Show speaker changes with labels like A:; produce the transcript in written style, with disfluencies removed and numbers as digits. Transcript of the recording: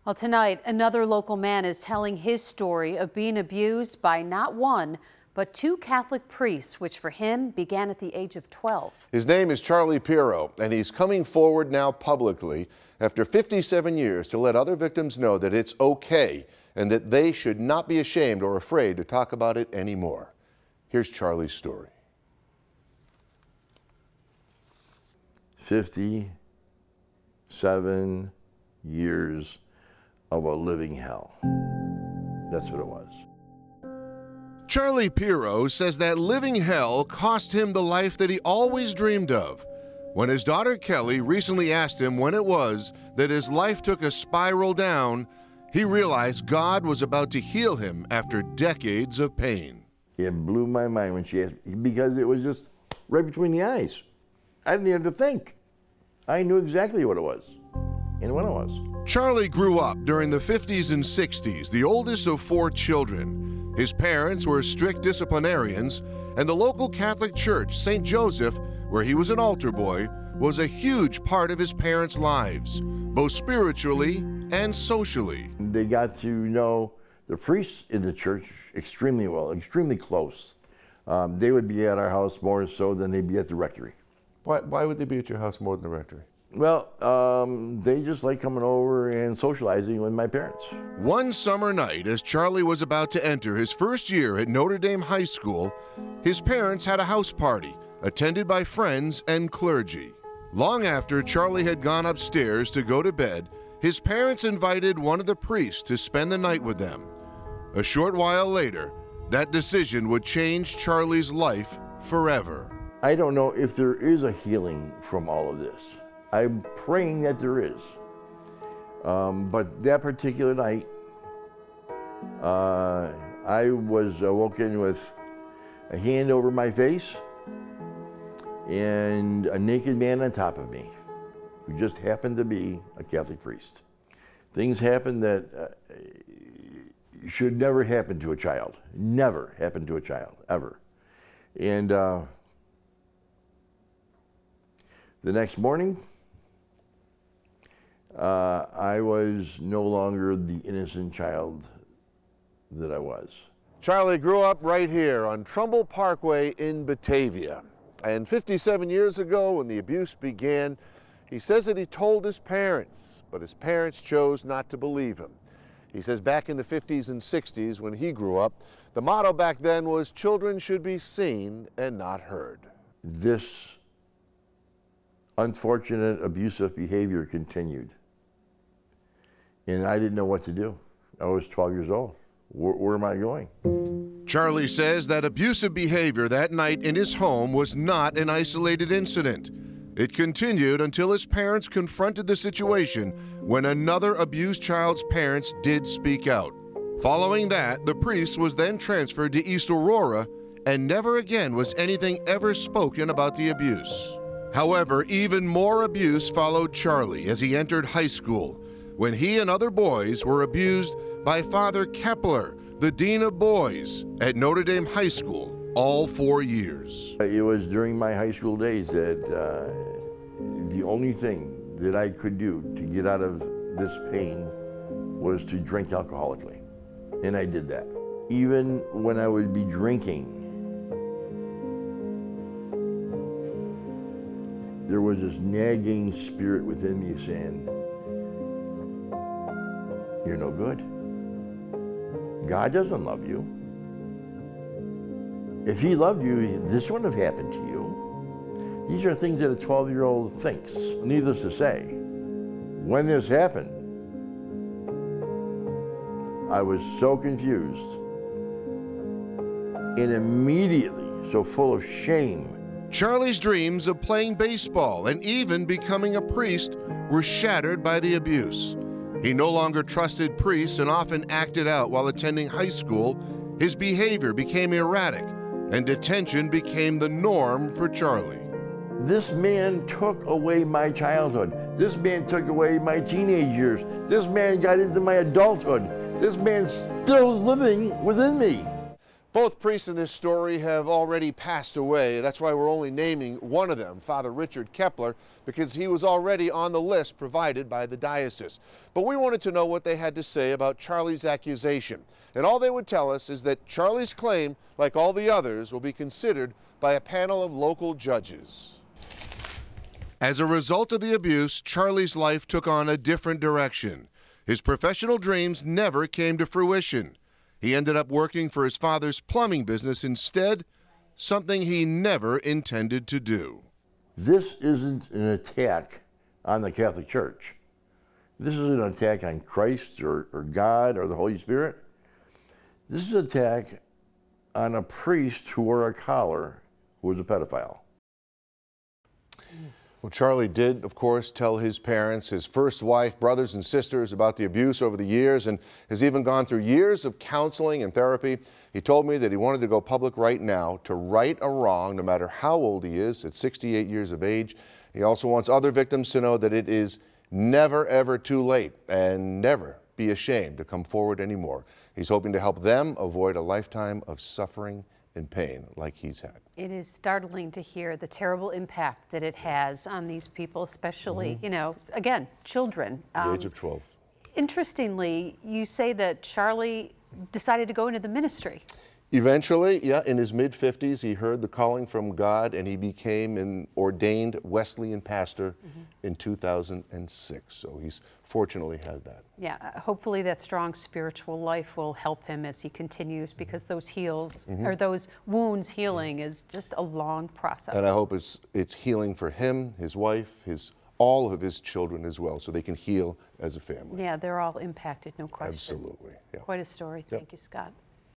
A: Well, tonight, another local man is telling his story of being abused by not one, but two Catholic priests, which for him began at the age of 12.
B: His name is Charlie Pirro, and he's coming forward now publicly after 57 years to let other victims know that it's okay and that they should not be ashamed or afraid to talk about it anymore. Here's Charlie's story.
C: 57 years of a living hell. That's what it was.
B: Charlie Pirro says that living hell cost him the life that he always dreamed of. When his daughter Kelly recently asked him when it was that his life took a spiral down, he realized God was about to heal him after decades of pain.
C: It blew my mind when she asked me, because it was just right between the eyes. I didn't even have to think. I knew exactly what it was and when it was.
B: Charlie grew up during the 50s and 60s, the oldest of 4 children. His parents were strict disciplinarians, and the local Catholic church, St. Joseph, where he was an altar boy, was a huge part of his parents' lives, both spiritually and socially.
C: They got to know the priests in the church extremely well, extremely close. They would be at our house more so than they'd be at the rectory.
B: Why would they be at your house more than the rectory?
C: Well, they just like coming over and socializing with my parents.
B: One summer night, as Charlie was about to enter his first year at Notre Dame High School, his parents had a house party, attended by friends and clergy. Long after Charlie had gone upstairs to go to bed, his parents invited one of the priests to spend the night with them. A short while later, that decision would change Charlie's life forever.
C: I don't know if there is a healing from all of this. I'm praying that there is. But that particular night, I was awoken with a hand over my face and a naked man on top of me, who just happened to be a Catholic priest. Things happen that should never happen to a child. Never happen to a child, ever. And the next morning, I was no longer the innocent child that I was.
B: Charlie grew up right here on Trumbull Parkway in Batavia. And 57 years ago, when the abuse began, he says that he told his parents, but his parents chose not to believe him. He says back in the 50s and 60s, when he grew up, the motto back then was children should be seen and not heard.
C: This unfortunate abusive behavior continued. And I didn't know what to do. I was 12 years old. Where am I going?
B: Charlie says that abusive behavior that night in his home was not an isolated incident. It continued until his parents confronted the situation when another abused child's parents did speak out. Following that, the priest was then transferred to East Aurora, and never again was anything ever spoken about the abuse. However, even more abuse followed Charlie as he entered high school, when he and other boys were abused by Father Kepler, the Dean of Boys at Notre Dame High School, all 4 years.
C: It was during my high school days that the only thing that I could do to get out of this pain was to drink alcoholically, and I did that. Even when I would be drinking, there was this nagging spirit within me saying, "You're no good. God doesn't love you. If he loved you, this wouldn't have happened to you." These are things that a 12-year-old thinks. Needless to say, when this happened, I was so confused and immediately so full of shame.
B: Charlie's dreams of playing baseball and even becoming a priest were shattered by the abuse. He no longer trusted priests and often acted out while attending high school. His behavior became erratic, and detention became the norm for Charlie.
C: This man took away my childhood. This man took away my teenage years. This man got into my adulthood. This man still is living within me.
B: Both priests in this story have already passed away. That's why we're only naming one of them, Father Richard Kepler, because he was already on the list provided by the diocese. But we wanted to know what they had to say about Charlie's accusation. And all they would tell us is that Charlie's claim, like all the others, will be considered by a panel of local judges. As a result of the abuse, Charlie's life took on a different direction. His professional dreams never came to fruition. He ended up working for his father's plumbing business instead, something he never intended to do.
C: This isn't an attack on the Catholic Church. This isn't an attack on Christ or God or the Holy Spirit. This is an attack on a priest who wore a collar who was a pedophile.
B: Well, Charlie did, of course, tell his parents, his first wife, brothers and sisters about the abuse over the years, and has even gone through years of counseling and therapy. He told me that he wanted to go public right now to right a wrong, no matter how old he is, at 68 years of age. He also wants other victims to know that it is never, ever too late, and never be ashamed to come forward anymore. He's hoping to help them avoid a lifetime of suffering and pain like he's had.
A: It is startling to hear the terrible impact that it has on these people, especially, you know, again, children.
B: The age of 12.
A: Interestingly, you say that Charlie decided to go into the ministry.
B: Eventually, yeah, in his mid-50s, he heard the calling from God and he became an ordained Wesleyan pastor in 2006. So he's fortunately had that.
A: Yeah, hopefully that strong spiritual life will help him as he continues, because those or those wounds healing is just a long process.
B: And I hope it's healing for him, his wife, all of his children as well, so they can heal as a family.
A: Yeah, they're all impacted, no question.
B: Absolutely. Yeah.
A: Quite a story. Thank you, Scott.